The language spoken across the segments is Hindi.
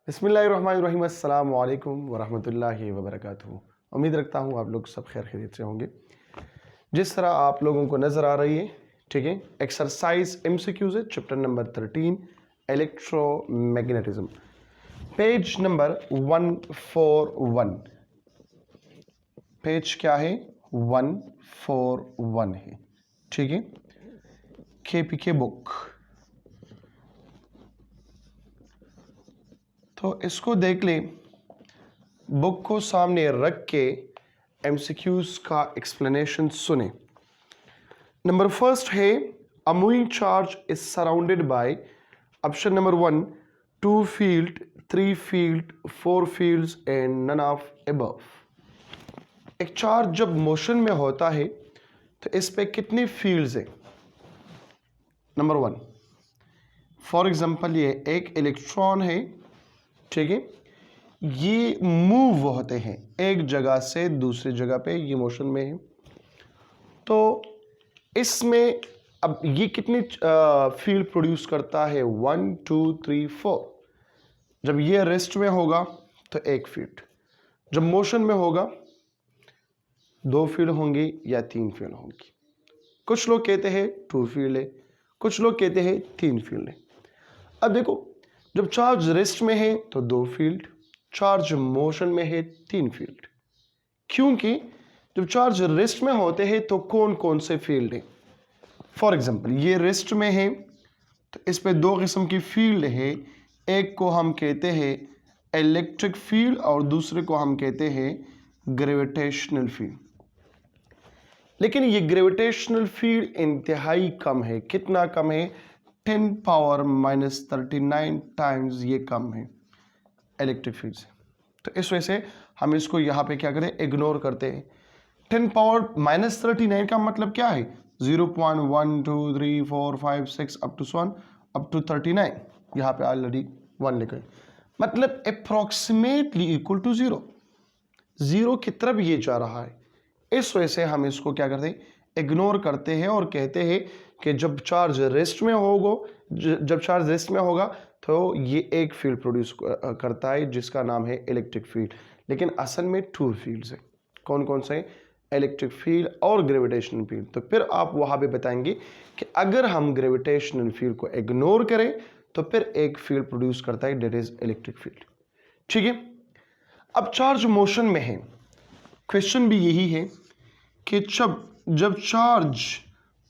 बिस्मिल्लाहिर्रहमानिर्रहीम अस्सलाम वालेकुम वरहमतुल्लाहि वबरकातुहू। उम्मीद रखता हूँ आप लोग सब खैर खैरियत से होंगे। जिस तरह आप लोगों को नज़र आ रही है, ठीक है, एक्सरसाइज MCQs है, chapter number 13 electromagnetism, page number 141। Page क्या है? 141 है, ठीक है। KPK book. तो इसको देख ले, बुक को सामने रख के MCQs का एक्सप्लेनेशन सुने। नंबर फर्स्ट है, a moving charge is surrounded by option number 1 2 field, 3 field, 4 fields and none of above. एक चार्ज जब मोशन में होता है तो इस पे कितनी फील्ड्स है? नंबर 1, फॉर एग्जांपल ये एक इलेक्ट्रॉन है, ठीक है, ये मूव होते हैं एक जगह से दूसरी जगह पे, ये मोशन में है। तो इसमें अब ये कितनी फील्ड प्रोड्यूस करता है? 1 2 3 4। जब ये रेस्ट में होगा तो एक फील्ड, जब मोशन में होगा 2 फील्ड होंगी या 3 फील्ड होंगी। कुछ लोग कहते हैं 2 फील्ड है, कुछ लोग कहते हैं 3 फील्ड है। अब देखो, जब चार्ज रेस्ट में है तो 2 फील्ड, चार्ज मोशन में है 3 फील्ड। क्योंकि जब चार्ज रेस्ट में होते हैं तो कौन कौन से फील्ड है? फॉर एग्जांपल ये रेस्ट में है तो इस पे 2 किस्म की फील्ड है। एक को हम कहते हैं इलेक्ट्रिक फील्ड और दूसरे को हम कहते हैं ग्रेविटेशनल फील्ड। लेकिन ये ग्रेविटेशनल फील्ड इंतहाई कम है। कितना कम है? 10⁻³ टाइम्स ये कम है इलेक्ट्रिक फील्ड से। तो इस वजह से हम इसको यहाँ पे क्या करें? इग्नोर करते हैं। 10⁻³ का मतलब क्या है? 0.1 2 3 4 5 6 अप टू 39। यहाँ पे ऑलरेडी 1 लिखा है, मतलब अप्रोक्सीमेटली इक्वल टू 0। 0 की तरफ ये जा रहा है। इस वजह से हम इसको क्या करते हैं? इग्नोर करते हैं और कहते हैं कि जब चार्ज रेस्ट में होगा तो ये एक फील्ड प्रोड्यूस करता है जिसका नाम है इलेक्ट्रिक फील्ड। लेकिन असल में 2 फील्ड्स है। कौन कौन से? इलेक्ट्रिक फील्ड और ग्रेविटेशनल फील्ड। तो फिर आप वहां पे बताएंगे कि अगर हम ग्रेविटेशनल फील्ड को इग्नोर करें तो फिर एक फील्ड प्रोड्यूस करता है, दैट इज इलेक्ट्रिक फील्ड, ठीक है। अब चार्ज मोशन में है, क्वेश्चन भी यही है कि जब चार्ज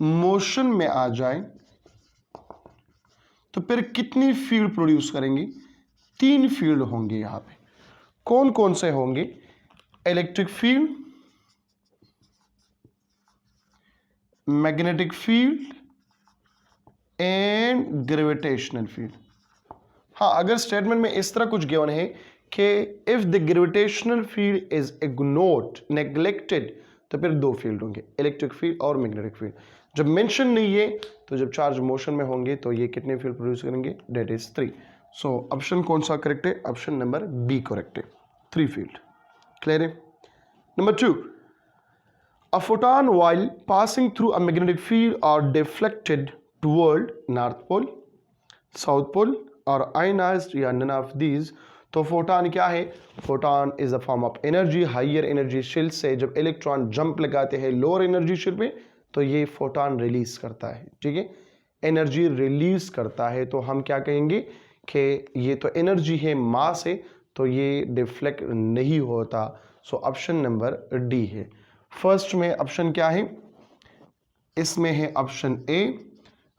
मोशन में आ जाए तो फिर कितनी फील्ड प्रोड्यूस करेंगे? 3 फील्ड होंगे। यहां पे कौन कौन से होंगे? Electric field, magnetic field and gravitational field. हाँ, अगर स्टेटमेंट में इस तरह कुछ गिवन है कि if the gravitational field is ignored, neglected, तो फिर 2 फील्ड होंगे, इलेक्ट्रिक फील्ड और मैग्नेटिक फील्ड। जब मेंशन नहीं है तो जब चार्ज मोशन में होंगे तो ये कितने फील्ड प्रोड्यूस करेंगे? That is 3। सो ऑप्शन कौन सा करेक्ट है? ऑप्शन नंबर बी करेक्ट है, 3 फील्ड। क्लियर है? Number 2, a photon while passing through a magnetic field are deflected toward north pole, south pole or ionized या none of these। तो फोटॉन क्या है? Photon is a form of energy. Higher energy shell से जब इलेक्ट्रॉन जंप लगाते हैं लोअर एनर्जी शेल पे तो ये फोटॉन रिलीज करता है, ठीक है, एनर्जी रिलीज करता है। तो हम क्या कहेंगे कि ये तो एनर्जी है, मास है, तो ये डिफ्लेक्ट नहीं होता। सो ऑप्शन नंबर डी है। फर्स्ट में ऑप्शन क्या है? इसमें है option A,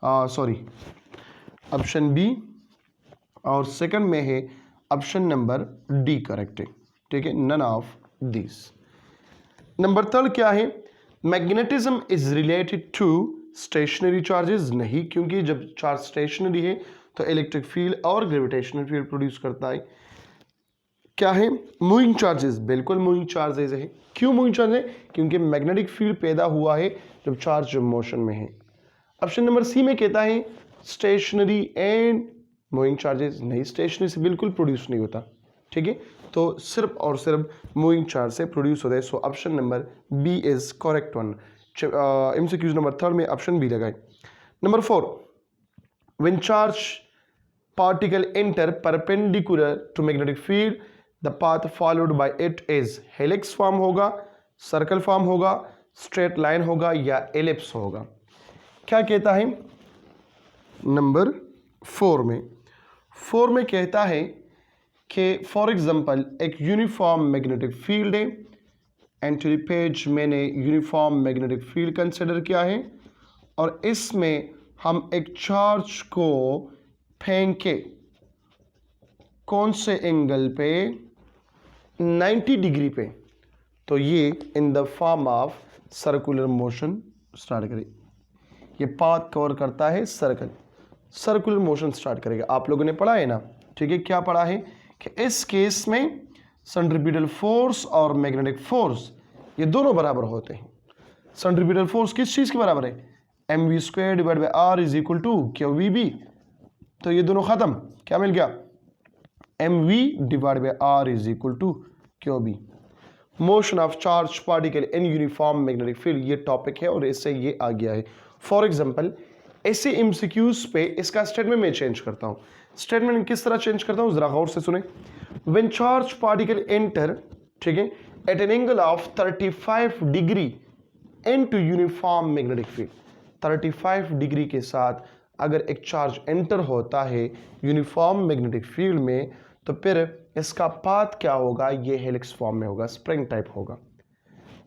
sorry option B, और सेकंड में है ऑप्शन नंबर डी करेक्ट है, ठीक है, नन ऑफ दिस। नंबर 3 क्या है? Magnetism is related to stationary charges. नहीं, क्योंकि जब चार्ज स्टेशनरी है तो इलेक्ट्रिक फील्ड और ग्रेविटेशनल फील्ड प्रोड्यूस करता है। क्या है? Moving charges. बिल्कुल मूविंग चार्जेस है। क्यों मूविंग चार्ज है? क्योंकि मैग्नेटिक फील्ड पैदा हुआ है जब चार्ज मोशन में है। ऑप्शन नंबर सी में कहता है स्टेशनरी एंड मूविंग चार्जेस। नहीं, स्टेशनरी से बिल्कुल प्रोड्यूस नहीं होता, ठीक है, तो सिर्फ और सिर्फ मूविंग चार्ज से प्रोड्यूस होता है। So option number B is correct one. MCQ number 3 में ऑप्शन बी लगाए। Number 4, when charge particle enter perpendicular to magnetic field, the path followed by it is helix form होगा, सर्कल फॉर्म होगा, स्ट्रेट लाइन होगा या एलिप्स होगा। क्या कहता है नंबर 4 में कहता है कि फॉर एग्जांपल एक यूनिफॉर्म मैग्नेटिक फील्ड है, एंट्री पेज मैंने यूनिफॉर्म मैग्नेटिक फील्ड कंसिडर किया है और इसमें हम एक चार्ज को फेंके कौन से एंगल पे, 90 डिग्री पे, तो ये in the form of circular motion start करेगी। ये पाथ कवर करता है सर्कुलर मोशन स्टार्ट करेगा। आप लोगों ने पढ़ा है ना, ठीक है, क्या पढ़ा है कि इस केस में सेंट्रीपिटल फोर्स और मैग्नेटिक फोर्स ये दोनों बराबर होते हैं। सेंट्रीपिटल फोर्स किस चीज़ के बराबर है, mv² divide by r is equal to qvb, तो ये दोनों खत्म, क्या मिल गया, mv divide by r is equal to qb। Motion of charge particle in uniform magnetic field, ये टॉपिक है और इससे ये आ गया है। फॉर एग्जांपल ऐसे एमसीक्यूज पे इसका स्टेटमेंट मैं चेंज करता हूँ। स्टेटमेंट किस तरह चेंज करता हूँ, जरा गौर से सुने। व्हेन चार्ज पार्टिकल एंटर, ठीक है, at an angle of 35 degree into uniform magnetic field, 35 degree के साथ अगर एक चार्ज एंटर होता है यूनिफॉर्म मैग्नेटिक फील्ड में, तो फिर इसका पाथ क्या होगा, ये हेलिक्स फॉर्म में होगा, स्प्रिंग टाइप होगा।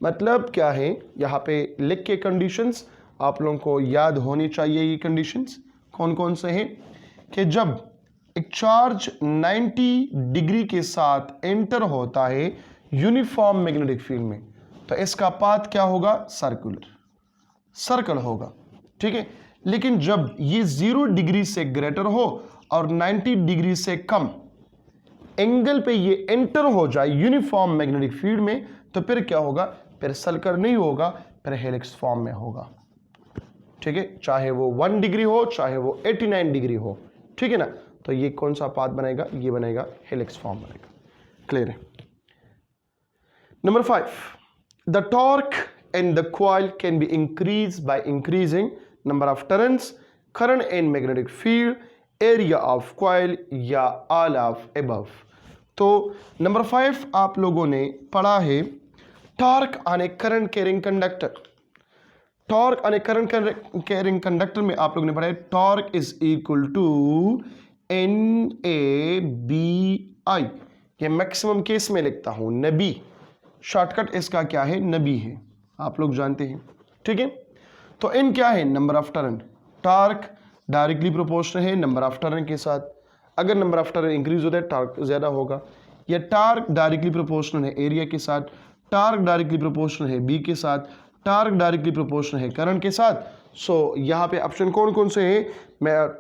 मतलब क्या है, यहाँ पे लिख के कंडीशंस आप लोगों को याद होनी चाहिए। ये कंडीशंस कौन कौन से हैं कि जब एक चार्ज 90 डिग्री के साथ एंटर होता है यूनिफॉर्म मैग्नेटिक फील्ड में, तो इसका पाथ क्या होगा, सर्कल होगा, ठीक है। लेकिन जब ये 0 डिग्री से ग्रेटर हो और 90 डिग्री से कम एंगल पे ये एंटर हो जाए यूनिफॉर्म मैग्नेटिक फील्ड में, तो फिर क्या होगा, फिर सर्कल नहीं होगा, फिर हेलिक्स फॉर्म में होगा, ठीक है। चाहे वो 1 डिग्री हो, चाहे वो 89 डिग्री हो, ठीक है ना। तो ये कौन सा पाथ बनेगा, ये बनेगा हेलिक्स फॉर्म बनेगा। क्लियर है। Number 5, the torque in the coil can be increase by increasing number of turns, current in magnetic field, area of coil या ऑल ऑफ अबव। तो नंबर 5 आप लोगों ने पढ़ा है torque on a current carrying conductor. Torque on a current carrying conductor में आप लोगों ने पढ़ा है torque is equal to NABI। ये मैक्सिमम केस में लिखता हूं, नबी, शॉर्टकट इसका क्या है, नबी है, आप लोग जानते हैं, ठीक है। तो N क्या है, number of turn. Torque directly proportional है नंबर ऑफ टर्न के साथ। अगर नंबर ऑफ टर्न इंक्रीज होता है टॉर्क ज्यादा होगा। या टॉर्क डायरेक्टली प्रोपोर्शनल है एरिया के साथ, टॉर्क डायरेक्टली प्रोपोर्शनल है बी के साथ, टॉर्क डायरेक्टली प्रोपोर्शनल है करंट के साथ। सो यहाँ पे ऑप्शन कौन कौन से हैं,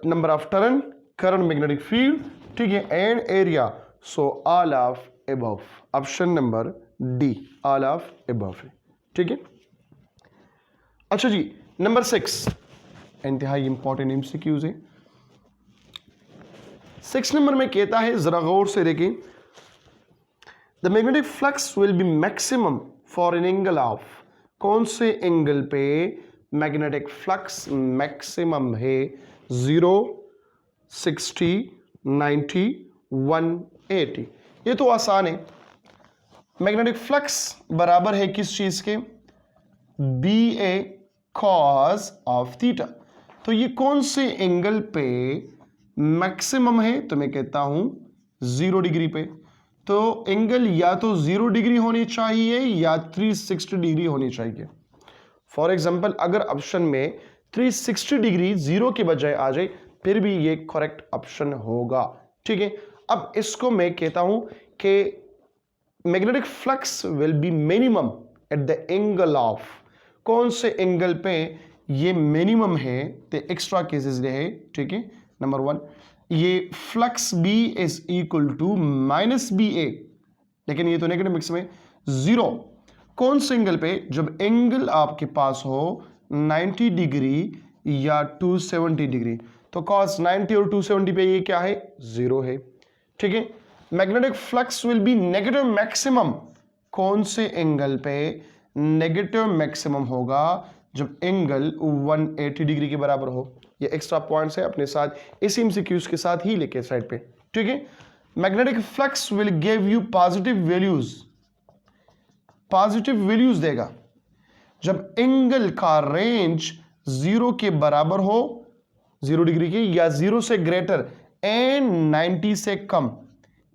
number of turn, current magnetic field, ठीक है, and area. So all of above, option number D, all of above है, ठीक है। अच्छा जी, नंबर 6 इंतहाई इंपॉर्टेंट एमसीक्यूज है। 6 नंबर में कहता है, जरा गौर से देखें, the magnetic flux will be maximum for an angle of, कौन से एंगल पे मैग्नेटिक फ्लक्स मैक्सिमम है, 0, 60, 90, 180। ये तो आसान है। मैग्नेटिक फ्लक्स बराबर है किस चीज के, BA cos ऑफ थीटा। तो ये कौन से एंगल पे मैक्सिमम है, तो मैं कहता हूं 0 डिग्री पे। तो एंगल या तो 0 डिग्री होनी चाहिए या 360 डिग्री होनी चाहिए। फॉर एग्जांपल अगर ऑप्शन में 360 डिग्री 0 के बजाय आ जाए, फिर भी ये करेक्ट ऑप्शन होगा, ठीक है। अब इसको मैं कहता हूं कि magnetic flux will be minimum at the angle of, कौन से एंगल पे ये मिनिमम है, तो एक्स्ट्रा केसेस है, ठीक है। नंबर 1, ये flux B is equal to -BA, लेकिन ये तो नेगेटिव मिक्स में 0, कौन से एंगल पे, जब एंगल आपके पास हो 90 डिग्री या 270 डिग्री, तो cos 90 और 270 पे ये क्या है, 0 है, ठीक है। Magnetic flux will be negative maximum, कौन से एंगल पे नेगेटिव मैक्सिमम होगा, जब एंगल 180 डिग्री के बराबर हो, ये एक्स्ट्रा पॉइंट्स है, अपने साथ इसी एमसीक्यूज के साथ ही लेके साइड पे, ठीक है। Magnetic flux will give you positive values, positive values देगा जब एंगल का रेंज 0 के बराबर हो, 0 डिग्री की, या 0 से ग्रेटर एंड 90 से कम,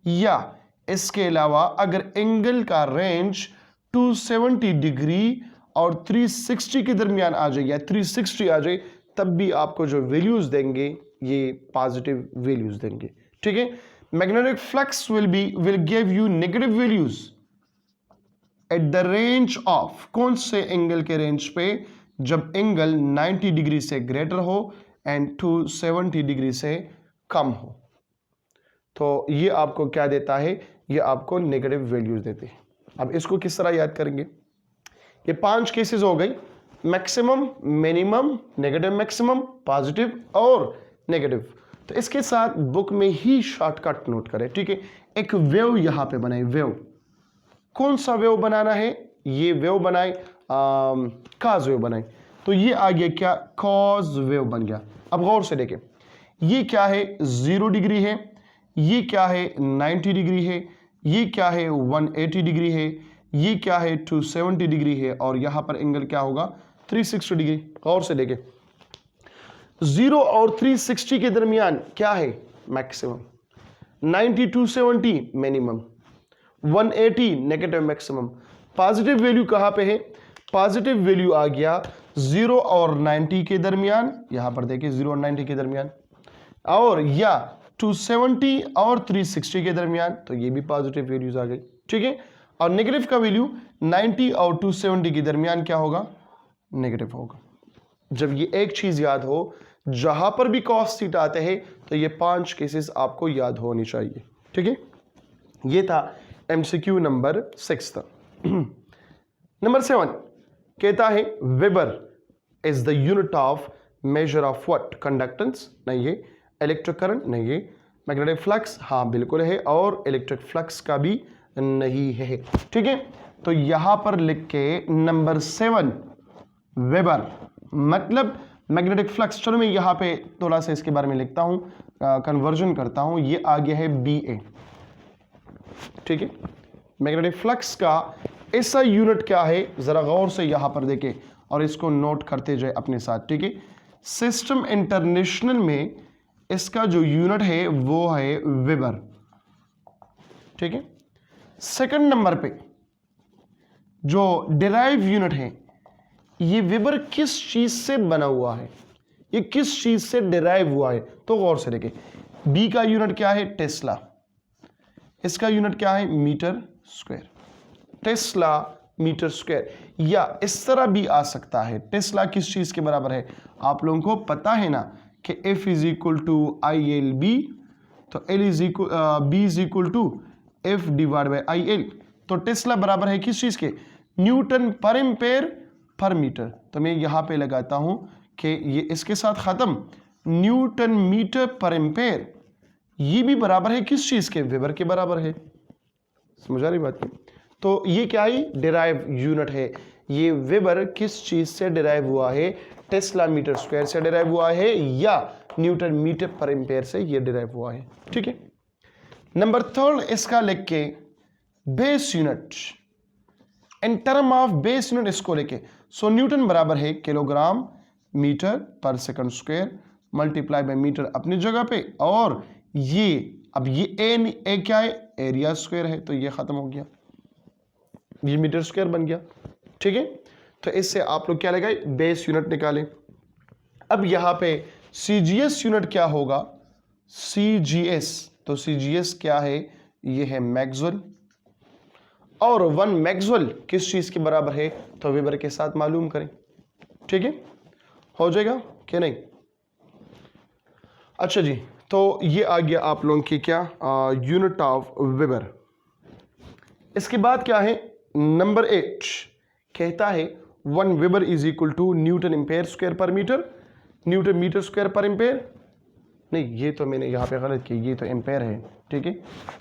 या इसके अलावा अगर एंगल का रेंज 270 डिग्री और 360 के दरमियान आ जाए या 360 आ जाए, तब भी आपको जो वैल्यूज देंगे ये पॉजिटिव वैल्यूज देंगे, ठीक है। Magnetic flux will give you negative values at the range of, कौन से एंगल के रेंज पे, जब एंगल 90 डिग्री से ग्रेटर हो एंड 270 डिग्री से कम हो। तो ये आपको क्या देता है, ये आपको नेगेटिव वैल्यूज देते हैं। अब इसको किस तरह याद करेंगे, ये 5 केसेस हो गई, maximum, minimum, negative maximum, positive और नेगेटिव। तो इसके साथ बुक में ही शॉर्टकट नोट करें, ठीक है। एक वेव यहां पे बनाए, वेव, कौन सा वेव बनाना है, ये वेव बनाए, कॉज वेव बनाए, तो ये आ गया क्या, कॉज वेव बन गया। अब गौर से देखें, ये क्या है, 0 डिग्री है, ये क्या है 90 डिग्री है, ये क्या है 180 डिग्री है, ये क्या है 270 डिग्री है, और यहां पर एंगल क्या होगा 360 डिग्री। गौर से देखें, 0 और 360 के दरमियान क्या है, maximum, 90 270 minimum, 180 negative maximum. Positive value कहां पे है, पॉजिटिव वैल्यू आ गया 0 और 90 के दरमियान, यहां पर देखिए 0 और 90 के दरमियान, और या 270 और 360 के दरमियान, तो ये भी पॉजिटिव वैल्यूज आ गई, ठीक है। और नेगेटिव का वैल्यू 90 और 270 के दरमियान क्या होगा, नेगेटिव होगा। जब ये एक चीज याद हो, जहां पर भी कॉस थीटा आते हैं, तो ये 5 केसेस आपको याद होनी चाहिए, ठीक है। ये था एमसीक्यू नंबर 6 था। नंबर 7 कहता है weber is the unit of measure of what, conductance नहीं है, इलेक्ट्रिक करंट नहीं है, मैग्नेटिक फ्लक्स हाँ बिल्कुल है, और इलेक्ट्रिक फ्लक्स का भी नहीं है, ठीक है। तो यहां पर लिख के नंबर 7 वेबर मतलब मैग्नेटिक फ्लक्स। चलो मैं यहां पे थोड़ा सा इसके बारे में लिखता हूं, कन्वर्जन करता हूं। ये आ गया है BA, ठीक है। मैग्नेटिक फ्लक्स का ऐसा यूनिट क्या है, जरा गौर से यहां पर देखें और इसको नोट करते जाए अपने साथ, ठीक है। सिस्टम इंटरनेशनल में इसका जो यूनिट है वो है वेबर, ठीक है। सेकंड नंबर पे जो डिराइव यूनिट है, ये वेबर किस चीज से बना हुआ है, ये किस चीज से डिराइव हुआ है, तो गौर से देखें। बी का यूनिट क्या है, टेस्ला, इसका यूनिट क्या है, metre square, tesla metre square. या इस तरह भी आ सकता है, टेस्ला किस चीज के बराबर है, आप लोगों को पता है ना कि F is equal to ILB, तो B is equal to F divide by IL। तो टेस्ला बराबर है किस चीज के, न्यूटन पर एम्पेयर पर मीटर। तो मैं यहां पे लगाता हूं कि ये इसके साथ खत्म, न्यूटन मीटर पर एम्पेयर, ये भी बराबर है किस चीज के, वेबर के बराबर है। समझ आ रही बात है। तो ये क्या है, डिराइव यूनिट है। ये वेबर किस चीज से डिराइव हुआ है, टेस्ला मीटर स्क्वायर से डिराइव हुआ है, या न्यूटन मीटर पर एम्पेयर से ये डिराइव हुआ है, ठीक है। नंबर 3 इसका लिख के base unit, in term of base unit इसको लेके, सो न्यूटन बराबर है kilogram metre per second square multiply by metre अपनी जगह पे, और ये अब ये ए क्या है, एरिया स्क्वायर है, तो ये खत्म हो गया, ये मीटर स्क्वायर बन गया, ठीक है। तो इससे आप लोग क्या लगाए, बेस यूनिट निकालें। अब यहां पे CGS यूनिट क्या होगा, CGS, तो CGS क्या है, ये है मैक्सवेल, और 1 मैक्सवेल किस चीज के बराबर है, तो वेबर के साथ मालूम करें, ठीक है। हो जाएगा क्या नहीं। अच्छा जी, तो ये आ गया आप लोगों की क्या, यूनिट ऑफ वेबर। इसके बाद क्या है, नंबर 8 कहता है 1 weber is equal to newton ampere square पर मीटर, न्यूटन मीटर स्क्वायर पर एम्पेयर, नहीं ये तो मैंने यहाँ पे गलत किया, ये तो एम्पेयर है, ठीक है।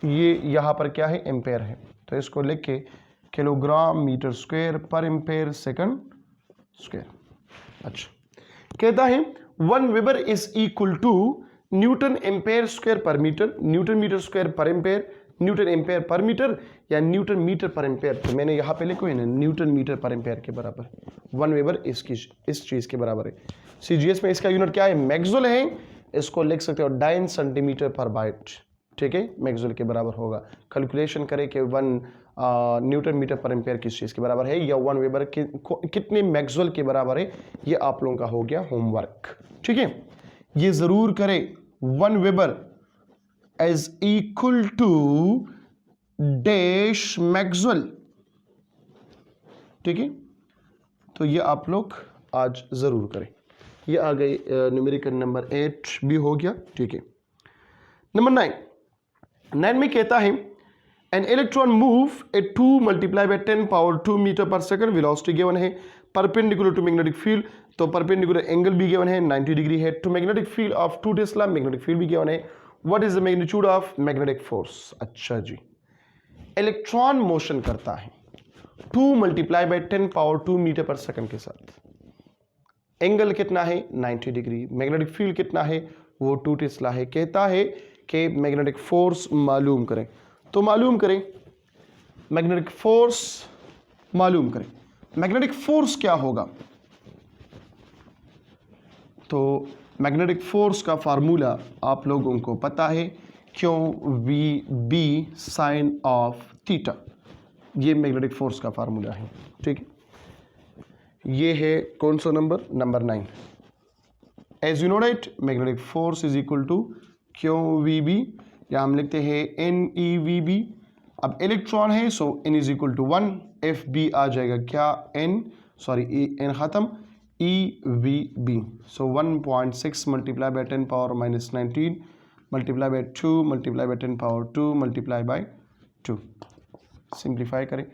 ये यहाँ पर क्या है, एम्पेयर है, तो इसको लिख के किलोग्राम मीटर स्क्वायर पर एम्पेयर सेकंड स्क्वायर। अच्छा, कहता है 1 weber is equal to newton ampere square पर मीटर, न्यूटन मीटर स्क्वायर पर एम्पेयर, न्यूटन एम्पेयर पर मीटर या न्यूटन मीटर पर एम्पेयर। तो मैंने यहां पे लिखो है ना न्यूटन मीटर पर एम्पेयर के बराबर। 1 वेबर इस चीज के बराबर है। सीजीएस में इसका यूनिट क्या है, मैक्सवेल है, इसको लिख सकते हो 9 सेंटीमीटर पर बाइट। ठीक है, मैक्सवेल के बराबर होगा। कैलकुलेशन करें कि 1 न्यूटन मीटर पर एम्पेयर किस चीज के बराबर है या 1 वेबर कितने मैक्सवेल के बराबर है, ये आप लोगों का हो गया होमवर्क। ठीक है, ये जरूर करें 1 weber is equal to dash maxwell. ठीक है, तो ये आप लोग आज जरूर करें। ये आ गई न्यूमेरिकल नंबर 8 भी हो गया। ठीक है, नंबर 9 में कहता है an electron move a 2 multiply by 10 power 2 metre per second, velocity given है, परपेंडिकुलर टू मैग्नेटिक फील्ड, तो परपेंडिकुलर एंगल भी गिवन है 90 डिग्री है, to magnetic field of 2 tesla, magnetic field भी गिवन है, what is the magnitude of magnetic force. अच्छा जी, इलेक्ट्रॉन मोशन करता है 2 multiply by 10 power 2 metre per second के साथ, एंगल कितना है 90 डिग्री, मैग्नेटिक फील्ड कितना है वो 2 टेस्ला है। कहता है कि मैग्नेटिक फोर्स मालूम करें, तो मालूम करें मैग्नेटिक फोर्स, मालूम करें मैग्नेटिक फोर्स क्या होगा। तो मैग्नेटिक फोर्स का फार्मूला आप लोगों को पता है, Q V B sine of theta, ये मैग्नेटिक फोर्स का फार्मूला है। ठीक है, ये है कौन सा number, number 9। As you know right, magnetic force is equal to Q V B, या हम लिखते हैं एन ई वी बी। अब इलेक्ट्रॉन है so N is equal to 1, F B आ जाएगा क्या एन, सॉरी एन खत्म, E V B, so 1.6 multiply by 10 power minus 19 multiply by 2 multiply by 10 power 2 multiply by 2, simplify करें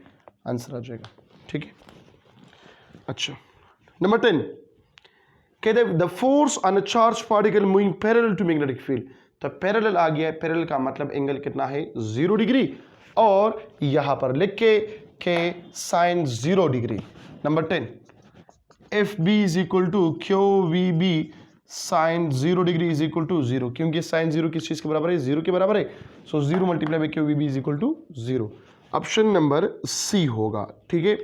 आंसर आ जाएगा। ठीक है, अच्छा नंबर 10 कहते the force on a charge particle moving parallel to magnetic field, तो पैरेलल आ गया है, पैरेलल का मतलब एंगल कितना है 0 डिग्री, और यहां पर लिख के sine 0 degree. Number 10 F B is equal to Q V B sine 0 degree is equal to 0, क्योंकि साइन 0 किस चीज के बराबर है 0 के बराबर है, so 0 multiply by Q V B is equal to 0। Option number C होगा। ठीक है,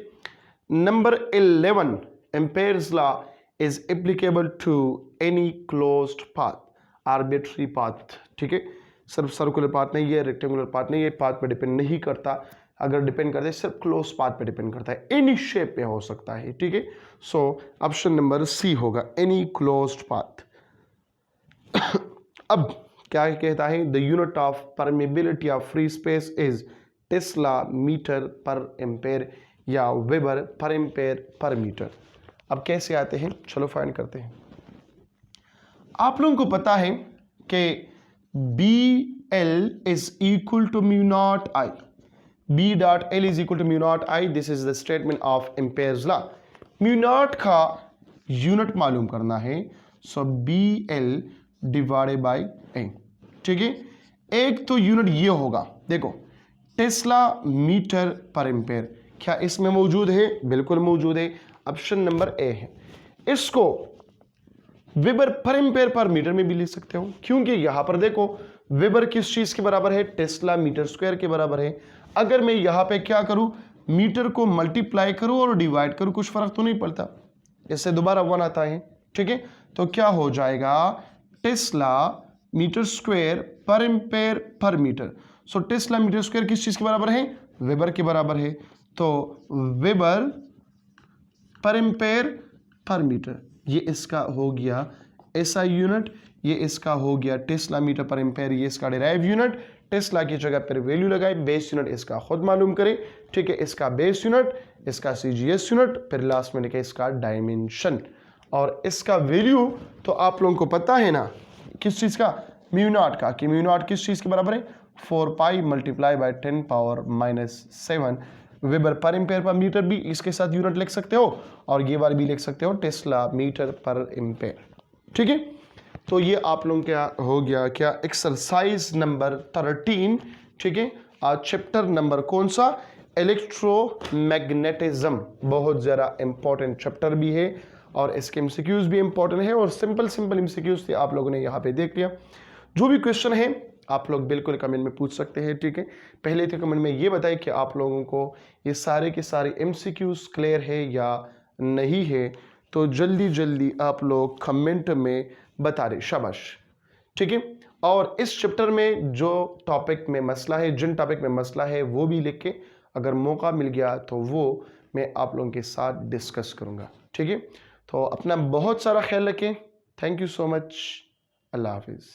number 11 Ampere's law is applicable to any closed path, arbitrary path. ठीक है, सिर्फ सर्कुलर पाथ नहीं है, रेक्टेंगुलर पाथ नहीं है, पाथ पे डिपेंड नहीं करता, अगर डिपेंड करता है सिर्फ क्लोज पाथ पे डिपेंड करता है, एनी शेप पे हो सकता है। ठीक है, सो ऑप्शन नंबर सी होगा, एनी क्लोज्ड पाथ। अब क्या कहता है, the unit of permeability of free space is tesla metre पर एम्पेयर या वेबर पर एम्पेयर पर मीटर। अब कैसे आते हैं, चलो फाइंड करते हैं। आप लोगों को पता है कि B L is equal to mu naught I, B dot L is equal to mu naught I, this is the statement of Ampere's law. Mu naught का यूनिट मालूम करना है, so B L divided by A. ठीक है, एक तो यूनिट ये होगा, देखो टेस्ला मीटर पर एम्पेयर, क्या इसमें मौजूद है, बिल्कुल मौजूद है, ऑप्शन नंबर ए है। इसको वेबर पर एम्पेयर पर मीटर में भी लिख सकते हो, क्योंकि यहां पर देखो वेबर किस चीज के बराबर है, टेस्ला मीटर स्क्वायर के बराबर है। अगर मैं यहां पे क्या करूं, मीटर को मल्टीप्लाई करूं और डिवाइड करूं, कुछ फर्क तो नहीं पड़ता, इससे दोबारा 1 आता है। ठीक है, तो क्या हो जाएगा, टेस्ला मीटर स्क्वायर पर एम्पेयर पर metre, so tesla metre square किस चीज के बराबर है, वेबर के बराबर है, तो वेबर पर एम्पेयर पर मीटर, ये इसका हो गया ऐसा यूनिट, ये इसका हो गया टेस्ला मीटर पर एम्पेयर, ये इसका डिराइव यूनिट, टेस्ला की जगह पर वैल्यू लगाए, बेस यूनिट इसका खुद मालूम करें। ठीक है, इसका बेस यूनिट, इसका सीजीएस यूनिट, फिर लास्ट में लिखे इसका डायमेंशन, और इसका वैल्यू तो आप लोगों को पता है ना किस चीज का, म्यू नॉट का, कि म्यू नॉट किस चीज के बराबर है 4 pi multiply by 10 power minus 7 weber per ampere पर मीटर, भी इसके साथ यूनिट लिख सकते हो, और ये बार भी लिख सकते हो टेस्ला मीटर पर एम्पेयर। ठीक है, तो ये आप लोगों क्या हो गया, क्या एक्सरसाइज नंबर 13। ठीक है, आज चैप्टर नंबर कौन सा, इलेक्ट्रोमैग्नेटिज्म, बहुत ज़्यादा इंपॉर्टेंट चैप्टर भी है, और इसके एमसीक्यूज भी इंपॉर्टेंट है और सिंपल एमसीक्यूज थे, आप लोगों ने यहाँ पे देख लिया। जो भी क्वेश्चन है आप लोग बिल्कुल कमेंट में पूछ सकते हैं, ठीक है। पहले तो कमेंट में ये बताएं कि आप लोगों को ये सारे के सारे एमसीक्यूज क्लियर है या नहीं है, तो जल्दी जल्दी आप लोग कमेंट में बता दें, शाबाश, ठीक है। और इस चैप्टर में जो टॉपिक में मसला है, जिन टॉपिक में मसला है वो भी लिख के अगर मौका मिल गया तो वो मैं आप लोगों के साथ डिस्कस करूँगा, ठीक है। तो अपना बहुत सारा ख्याल रखें। Thank you so much. अल्लाह हाफिज़।